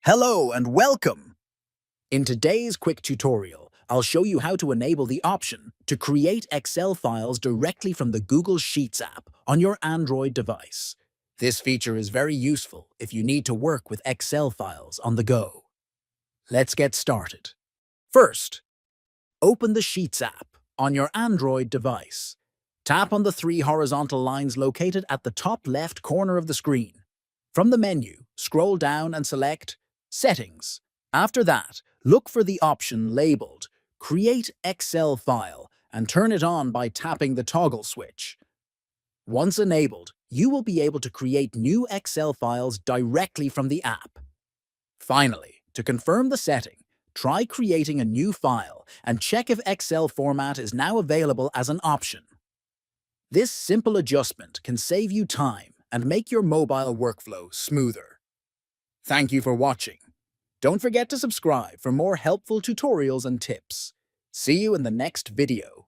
Hello and welcome! In today's quick tutorial, I'll show you how to enable the option to create Excel files directly from the Google Sheets app on your Android device. This feature is very useful if you need to work with Excel files on the go. Let's get started. First, open the Sheets app on your Android device. Tap on the three horizontal lines located at the top left corner of the screen. From the menu, scroll down and select Settings. After that, look for the option labeled Create Excel File and turn it on by tapping the toggle switch. Once enabled, you will be able to create new Excel files directly from the app. Finally, to confirm the setting, try creating a new file and check if Excel format is now available as an option. This simple adjustment can save you time and make your mobile workflow smoother. Thank you for watching. Don't forget to subscribe for more helpful tutorials and tips. See you in the next video.